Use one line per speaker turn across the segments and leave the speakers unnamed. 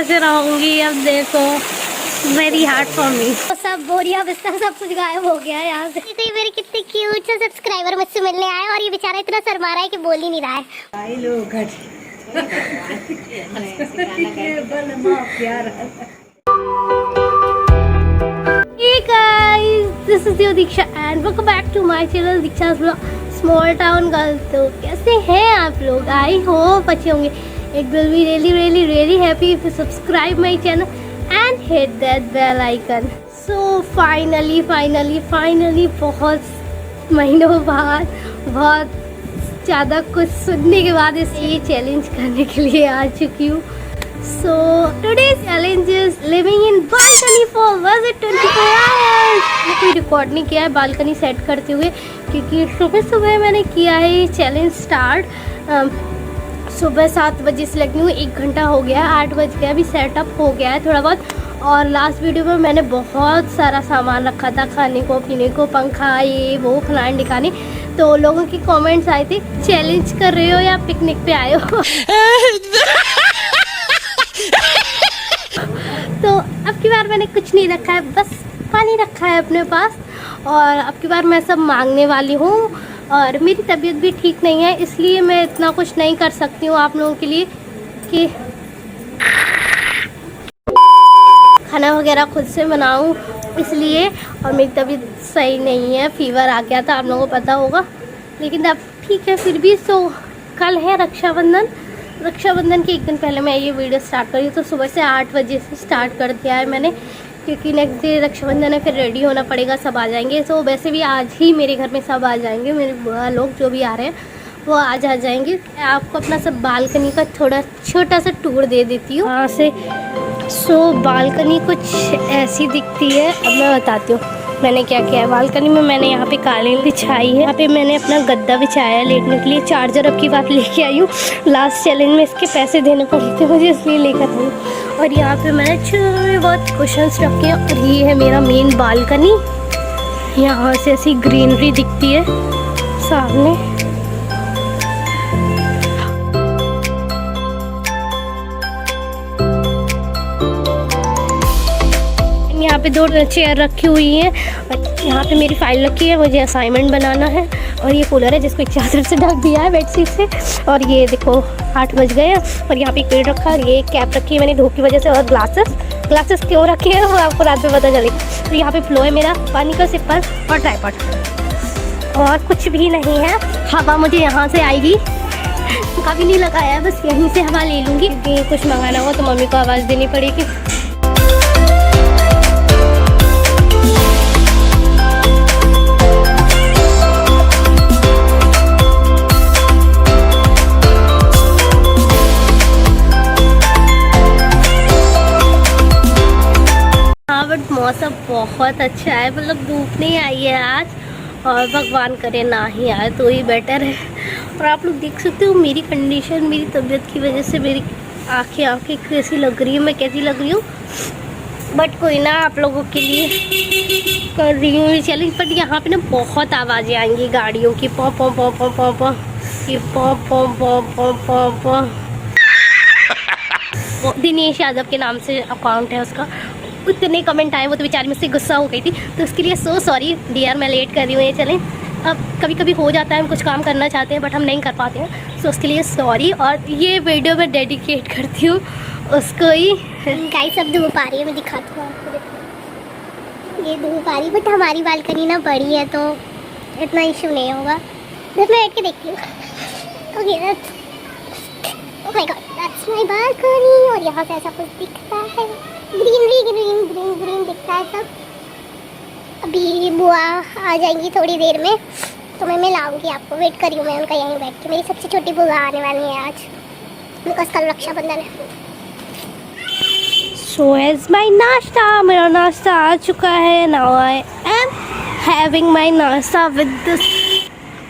कैसे रहूंगी अब देखो, वेरी हार्ड फॉर मी।
तो सब बोरिया बिस्तर सब कुछ गायब हो गया है यहाँ से। तो ये मेरे कितने क्यूट से सब्सक्राइबर मुझसे मिलने आए और ये बेचारा इतना शर्मा रहा है कि बोल ही नहीं रहा है।
Hey guys, this is your Diksha and welcome back to my channel Diksha's Vlog Small Town Girl। तो कैसे हैं आप लोग? आई होप अच्छे होंगे। It will be really happy if you subscribe my channel and hit that bell icon। So finally बहुत महीनों बाद बहुत ज़्यादा कुछ सुनने के बाद इस ये चैलेंज करने के लिए आ चुकी हूँ। So today's challenge is living in balcony for was it 24 hours। मैंने कोई रिकॉर्ड नहीं किया है बालकनी सेट करते हुए, क्योंकि सुबह मैंने किया है ये चैलेंज स्टार्ट। सुबह 7 बजे से लगी हूँ, 1 घंटा हो गया, 8 बज गया, अभी सेटअप हो गया है थोड़ा बहुत। और लास्ट वीडियो में मैंने बहुत सारा सामान रखा था, खाने को पीने को, पंखा ये वो फलाने ढिकाने। तो लोगों की कमेंट्स आए थे चैलेंज कर रहे हो या पिकनिक पे आए हो। तो अब की बार मैंने कुछ नहीं रखा है, बस पानी रखा है अपने पास। और अब की बार मैं सब मांगने वाली हूँ और मेरी तबीयत भी ठीक नहीं है, इसलिए मैं इतना कुछ नहीं कर सकती हूँ आप लोगों के लिए कि खाना वगैरह खुद से बनाऊँ, इसलिए। और मेरी तबीयत सही नहीं है, फीवर आ गया था, आप लोगों को पता होगा, लेकिन अब ठीक है फिर भी। सो कल है रक्षाबंधन के 1 दिन पहले मैं ये वीडियो स्टार्ट करी, तो सुबह से 8 बजे से स्टार्ट कर दिया है मैंने, क्योंकि नेक्स्ट डे रक्षाबंधन है, फिर रेडी होना पड़ेगा, सब आ जाएंगे। तो वैसे भी आज ही मेरे घर में सब आ जाएंगे, मेरे बुआ लोग जो भी आ रहे हैं वो आज आ जाएंगे। आपको अपना सब बालकनी का थोड़ा छोटा सा टूर दे देती हूँ यहाँ से। सो बालकनी कुछ ऐसी दिखती है। अब मैं बताती हूँ मैंने क्या किया है बालकनी में। मैंने यहाँ पे कालीन बिछाई है, यहाँ पे मैंने अपना गद्दा बिछाया है लेटने के लिए। चार्जर अब की बात लेके आई हूँ, लास्ट चैलेंज में इसके पैसे देने पड़े थे मुझे, इसलिए लेकर आई हूँ। और यहाँ पे मैंने छोटे बहुत कुशन्स रखे हैं। और ये है मेरा मेन बालकनी, यहाँ से ऐसी ग्रीनरी दिखती है सामने। यहाँ पे 2 चेयर रखी हुई हैं और यहाँ पे मेरी फाइल रखी है, मुझे असाइनमेंट बनाना है। और ये कूलर है जिसको एक चादर से ढक दिया है, बेडशीट से। और ये देखो 8 बज गए हैं। और यहाँ पे एक पेड़ रखा है, ये कैप रखी है मैंने धूप की वजह से। और ग्लासेस क्यों रखे हैं वो आपको रात में पता चलेगा। तो यहाँ पे फ्लो है मेरा, पानी का सिपर और ट्राइपॉड, और कुछ भी नहीं है। हवा मुझे यहाँ से आएगी, कभी नहीं लगाया, बस यहीं से हवा ले लूँगी, क्योंकि कुछ मंगाना होगा तो मम्मी को आवाज़ देनी पड़ेगी। बट मौसम बहुत अच्छा है, मतलब धूप नहीं आई है आज, और भगवान करे ना ही आए तो ही बेटर है। और आप लोग देख सकते हो मेरी कंडीशन, मेरी तबीयत की वजह से मेरी आंखें कैसी लग रही है, मैं कैसी लग रही हूँ। बट कोई ना, आप लोगों के लिए कर रही हूँ ये चैलेंज। बट यहाँ पे ना बहुत आवाज़ें आएंगी गाड़ियों की, पॉ पॉ पॉ पॉ पॉ पॉ, ये पॉ पॉ पॉ पॉ पॉ पॉ। दिनेश यादव के नाम से अकाउंट है उसका, उतने कमेंट आए, वो तो बेचारी मुझसे गुस्सा हो गई थी, तो उसके लिए सो सॉरी डियर, मैं लेट कर रही हूँ ये चैलेंज। अब कभी कभी हो जाता है, हम कुछ काम करना चाहते हैं बट हम नहीं कर पाते हैं, तो उसके लिए सॉरी। और ये वीडियो मैं डेडिकेट करती हूँ उसको ही।
गाइस सब धूप आ रही है, मैं दिखाती हूँ आपको। ये धूप आ रही है, बट हमारी बालकनी ना बड़ी है तो इतना इशू नहीं होगा। बस मैं बैठ के देखती हूँ। Okay, oh my God, that's my balcony. और यहाँ से ऐसा कुछ दिखता है, ग्रीन दिखता है सब। अभी बुआ आ जाएंगी थोड़ी देर में, तो मैं मिलाऊंगी आपको। वेट करी हूँ मैं उनका यहीं बैठ के। मेरी सबसे छोटी बुआ आने वाली है आज, बिकॉज कल रक्षाबंधन है।
सो एज माई नाश्ता, मेरा नाश्ता आ चुका है। Now I am having my नाश्ता विद दिस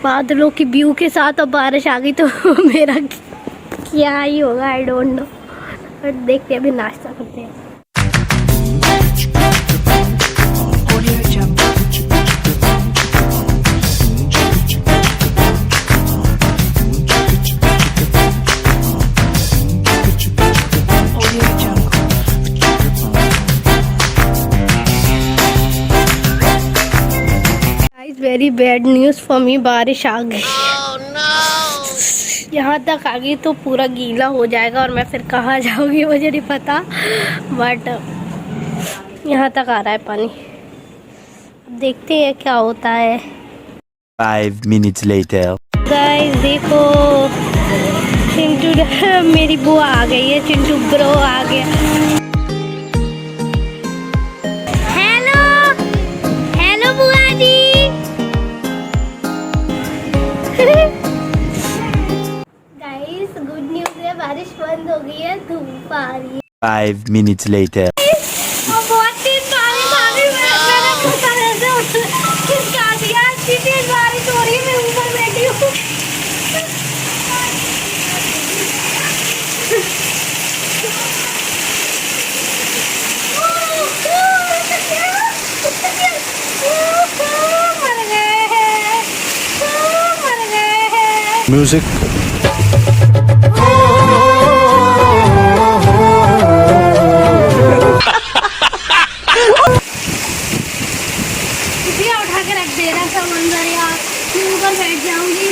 बादलों की व्यू के साथ। और बारिश आ गई तो मेरा क्या ही होगा, आई डोंट नो। बट देखते हैं, अभी नाश्ता करते हैं। Very bad news for me, बारिश आ गई। यहाँ तक आ गई तो पूरा गीला हो जाएगा और मैं फिर कहाँ जाऊँगी मुझे नहीं पता, बट यहाँ तक आ रहा है पानी। अब देखते हैं क्या होता है।
5 minutes later.
गाइस देखो, चिंटू मेरी बुआ आ गई है, चिंटू ब्रो आ गया। हेलो हेलो बुआ जी। गाइस गुड न्यूज़ है, बारिश बंद हो गई है, धूप आ रही है।
5 minutes later.
और बहुत तेज बारिश आ गई। मैंने पूछा ऐसे खिसका दिया, इतनी तेज बारिश हो रही है, मैं ऊपर बैठी हूँ। मर गए हैं, मर गए हैं।
Music.
इसलिए उठा के रख दे रहा समंदर यार, मैं ऊपर बैठ जाऊंगी।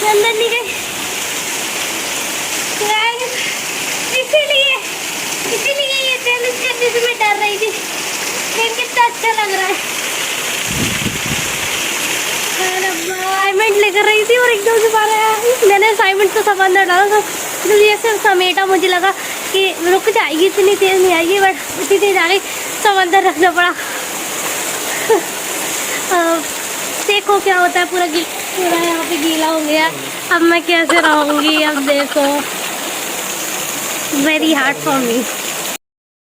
अंदर नहीं गई। इसीलिए ये चैलेंज करने से मैं डर रही थी, लेकिन कितना अच्छा लग रहा है। असाइनमेंट लेकर रही थी और एकदम से बाहर आया। मैंने असाइनमेंट तो सब अंदर डाला था, तो जैसे समेटा, मुझे लगा कि रुक जाएगी, इतनी तेज नहीं आएगी, बट इतनी तेज आ गई, सब अंदर रखना पड़ा। देखो क्या होता है, पूरा यहाँ पे गीला हो गया। अब मैं कैसे रहूँगी, अब देखो very hard for me.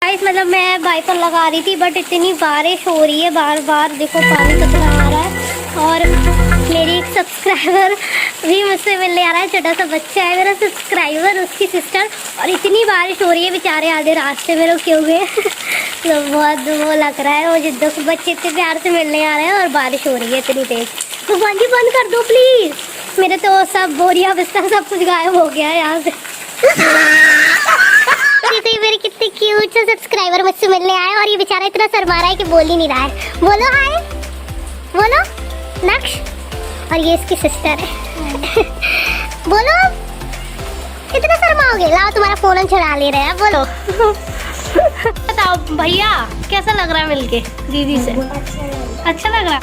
Guys मतलब मैं वाइपर लगा रही थी, बट इतनी बारिश हो रही है बार बार, देखो पानी कितना आ रहा है। और मेरी एक सब्सक्राइबर भी मुझसे मिलने आ रहा है, छोटा सा बच्चा है मेरा सब्सक्राइबर, उसकी सिस्टर। और इतनी बारिश हो रही है, बेचारे आधे रास्ते में रुके हुए तो बहुत वो लग रहा है। मुझे दो बच्चे इतने प्यार से मिलने आ रहे हैं और बारिश हो रही है इतनी तेज। तो जी बंद कर दो प्लीज, मेरे तो सब बोरिया बिस्तर सब कुछ गायब हो गया है यहाँ से। तो ये मेरे कितने क्यूट से सब्सक्राइबर मुझसे मिलने आए और ये बेचारा इतना शर्मा रहा है कि बोल ही नहीं रहा है। बोलो हाय, बोलो नक्श। और ये इसकी सिस्टर है। बोलो, इतना शर्माओगे? लाओ तुम्हारा फोन छुड़ा ले रहे हैं, बोलो। बताओ भैया कैसा लग रहा है मिलके दीदी से? अच्छा लग रहा।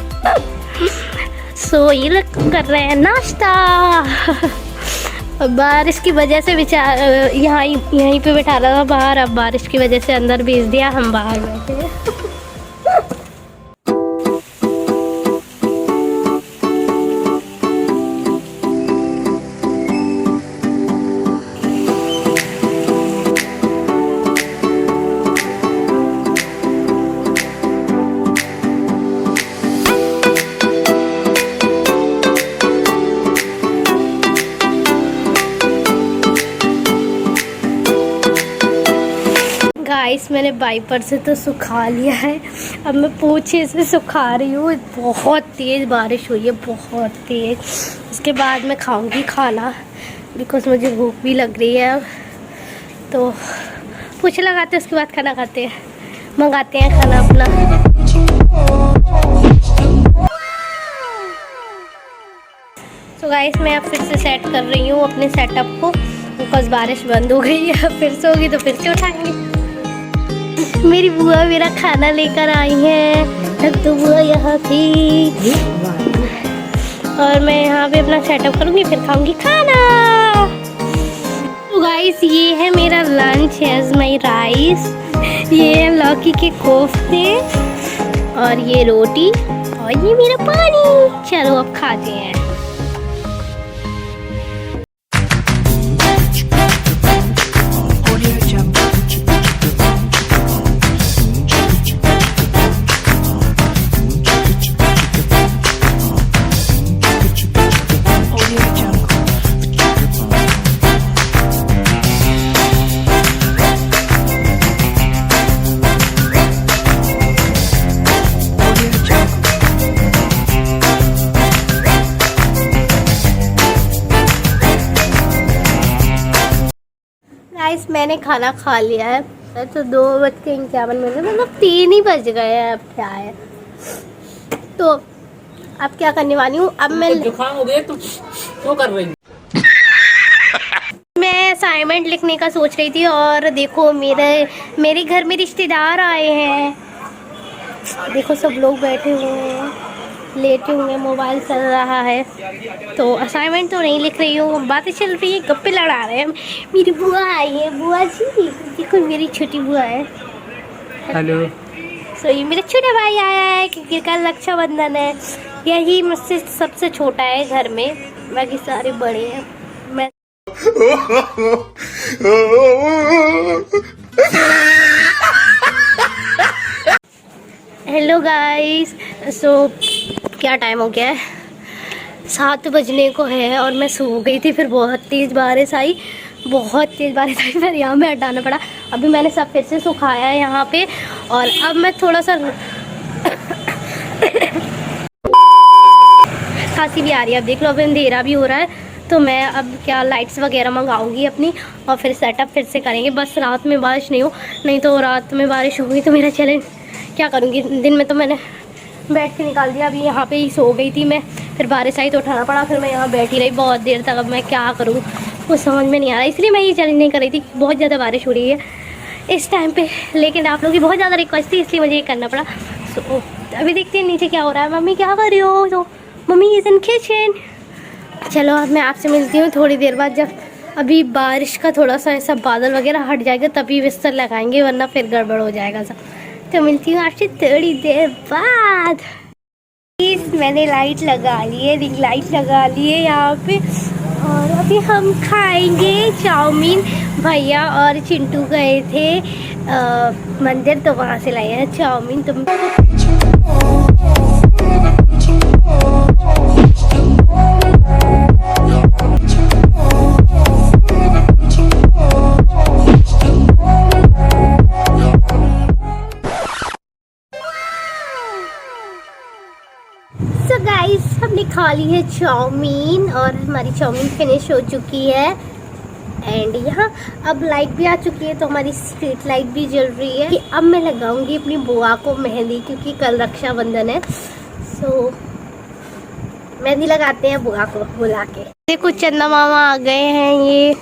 सो ये लोग कर रहे हैं नाश्ता। बारिश की वजह से बेचार यहीं पे बैठा रहा था बाहर, अब बारिश की वजह से अंदर भेज दिया, हम बाहर बैठे हैं। गाइस मैंने वाइपर से तो सुखा लिया है, अब मैं पोछे से सुखा रही हूँ। बहुत तेज़ बारिश हुई है, बहुत तेज़। उसके बाद मैं खाऊंगी खाना, बिकॉज मुझे भूख भी लग रही है अब। तो पोछे लगाते हैं, उसके बाद खाना खाते हैं, मंगाते हैं खाना अपना। तो गाइस मैं अब फिर से सेट कर रही हूँ अपने सेटअप को, बिकॉज बारिश बंद हो गई है, फिर से होगी तो फिर से उठाएंगे। मेरी बुआ मेरा खाना लेकर आई है, तो बुआ यहाँ थी और मैं यहाँ पे अपना सेटअप करूँगी, फिर खाऊंगी खाना। तो गाइस ये है मेरा लंच, एज माई राइस, ये है लौकी के कोफ्ते और ये रोटी और ये मेरा पानी। चलो अब खाते हैं। गाइस मैंने खाना खा लिया है। तो 2:51 मतलब 3 ही बज गए हैं। अब क्या है, तो अब क्या करने वाली हूँ, अब मैं
जुकाम हो गया तो क्यों कर रही?
मैं असाइनमेंट लिखने का सोच रही थी और देखो मेरे घर में रिश्तेदार आए हैं। देखो सब लोग बैठे हुए हैं, लेटे हुए हैं, मोबाइल चल रहा है। तो असाइनमेंट तो नहीं लिख रही हूँ, बातें चल रही है, गप्पे लड़ा रहे हैं। मेरी बुआ आई है, बुआ जी देखो मेरी छोटी बुआ है।
हेलो।
सो ये मेरा छोटा भाई आया है क्योंकि कल रक्षाबंधन है। यही मुझसे सबसे छोटा है घर में, बाकी सारे बड़े हैं। मैं हेलो गाइस, सो क्या टाइम हो गया है, 7 बजने को है और मैं सो गई थी। फिर बहुत तेज़ बारिश आई, फिर यहाँ में हटाना पड़ा। अभी मैंने सब फिर से सुखाया है यहाँ पे, और अब मैं थोड़ा सा खांसी भी आ रही है। अब देख लो, अब अंधेरा भी हो रहा है, तो मैं अब क्या लाइट्स वगैरह मंगाऊंगी अपनी, और फिर सेटअप फिर से करेंगे। बस रात में बारिश नहीं हो, नहीं तो रात में बारिश होगी तो मेरा चैलेंज क्या करूँगी। दिन में तो मैंने बैठ के निकाल दिया, अभी यहाँ पे ही सो गई थी मैं, फिर बारिश आई तो उठाना पड़ा, फिर मैं यहाँ बैठी रही बहुत देर तक। अब मैं क्या करूँ कुछ समझ में नहीं आ रहा, इसलिए मैं ये चैलेंज नहीं कर रही थी। बहुत ज़्यादा बारिश हो रही है इस टाइम पे, लेकिन आप लोगों की बहुत ज़्यादा रिक्वेस्ट थी, इसलिए मुझे ये करना पड़ा। सो अभी देखते हैं नीचे क्या हो रहा है। मम्मी क्या कर रही हो? तो मम्मी इज़ इन किचन। चलो अब मैं आपसे मिलती हूँ थोड़ी देर बाद, जब अभी बारिश का थोड़ा सा ऐसा बादल वगैरह हट जाएगा तभी बिस्तर लगाएंगे, वरना फिर गड़बड़ हो जाएगा सब। तो मिलती हूँ आपसे थोड़ी देर बाद। मैंने लाइट लगा ली है, रिंग लाइट लगा ली है यहाँ पे, और अभी हम खाएंगे चाउमीन। भैया और चिंटू गए थे मंदिर, तो वहाँ से लाए हैं चाउमीन। तो सो गाइस हमने खा ली है चाउमीन, और हमारी चाउमीन फिनिश हो चुकी है। एंड यहाँ अब लाइट भी आ चुकी है, तो हमारी स्ट्रीट लाइट भी जल रही है। कि अब मैं लगाऊंगी अपनी बुआ को मेहंदी, क्योंकि कल रक्षाबंधन है। सो मेहंदी लगाते हैं बुआ को बुला के। देखो चंदा मामा आ गए हैं ये।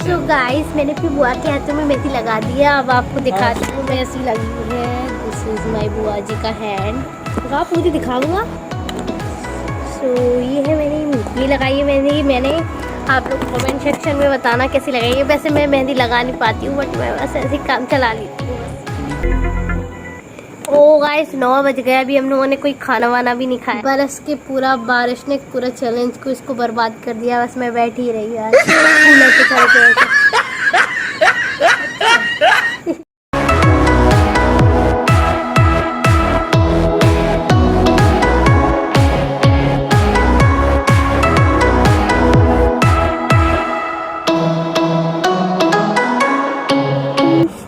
तो गाइस मैंने अपनी बुआ के हाथों में मेहंदी लगा दिया। अब आपको दिखाती हूँ मैं ऐसी लगी हुई है। दिस इज माय बुआ जी का हैंड, तो आप मुझे दिखाऊंगा। सो ये है मैंने मेहंदी लगाई है। मैंने आप लोग कमेंट सेक्शन में बताना कैसी लगाई है। वैसे मैं मेहंदी लगा नहीं पाती हूँ, बट मैं बस ऐसे काम चला लेती हूँ। ओ गाइस 9 बज गए, अभी हम लोगों ने कोई खाना वाना भी नहीं खाया। बरस के बारिश ने पूरा चैलेंज को इसको बर्बाद कर दिया। बस मैं बैठी ही रही यार कूलर के चलते।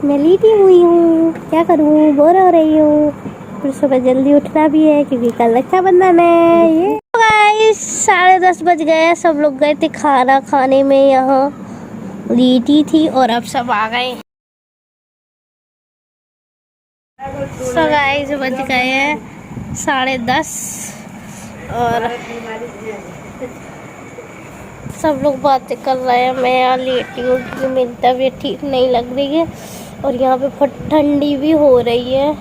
मैं लेटी हुई हूँ, क्या करूँ, बोर हो रही हूँ। फिर सुबह जल्दी उठना भी है क्योंकि कल रक्षाबंधन है। ये गाइस 10:30 बज गए, सब लोग गए थे खाना खाने में, यहाँ लेटी थी और अब सब आ गए। सो गाइस बज गए हैं 10:30 और सब लोग बातें कर रहे हैं। मैं यहाँ लेटी हूँ क्योंकि मेरी तबीयत ठीक नहीं लग रही है, और यहाँ पे बहुत ठंडी भी हो रही है।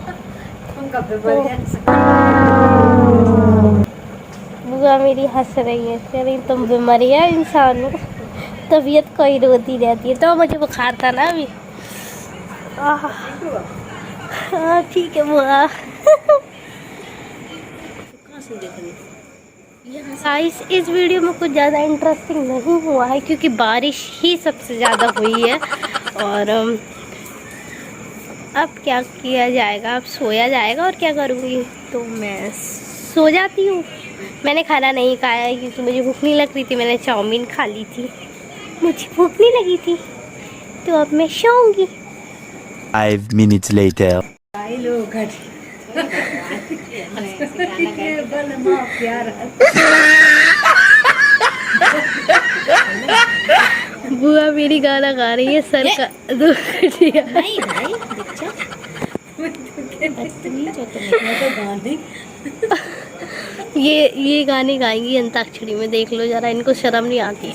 बुआ मेरी हंस रही है, कह रही तुम बीमारी है इंसान, तबीयत कोई रोती रहती है। तो मुझे बुखार था ना अभी, हाँ ठीक है बुआ। गाइस इस वीडियो में कुछ ज़्यादा इंटरेस्टिंग नहीं हुआ है क्योंकि बारिश ही सबसे ज़्यादा हुई है। और अब क्या किया जाएगा, अब सोया जाएगा। और क्या करूँगी, तो मैं सो जाती हूँ। मैंने खाना नहीं खाया है क्योंकि मुझे भूख नहीं लग रही थी। मैंने चाउमीन खा ली थी, मुझे भूख नहीं लगी थी, तो अब मैं सोऊंगी।
5 minutes later.
बुआ मेरी गाना गा रही है, सर का दुख दिया।
नहीं भाई बच्चा बदतमीज हो तुम।
ये गाने गाएंगी अंताक्षरी में, देख लो जरा, इनको शर्म नहीं आती।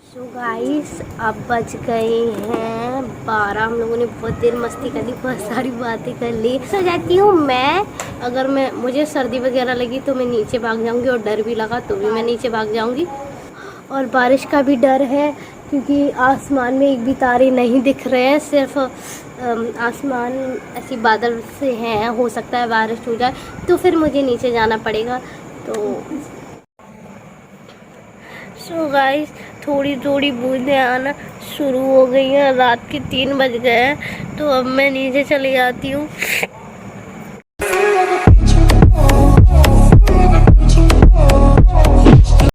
सो गाइस अब बज गए हैं 12। हम लोगों ने बहुत देर मस्ती कर ली, बहुत सारी बातें कर ली। सो जाती हूँ मैं। अगर मुझे सर्दी वगैरह लगी तो मैं नीचे भाग जाऊंगी, और डर भी लगा तो भी मैं नीचे भाग जाऊंगी। और बारिश का भी डर है क्योंकि आसमान में एक भी तारे नहीं दिख रहे हैं, सिर्फ आसमान ऐसी बादल से हैं। हो सकता है बारिश हो जाए तो फिर मुझे नीचे जाना पड़ेगा। तो सो गाइस थोड़ी थोड़ी बूंदें आना शुरू हो गई हैं। रात के 3 बज गए हैं, तो अब मैं नीचे चली जाती हूँ।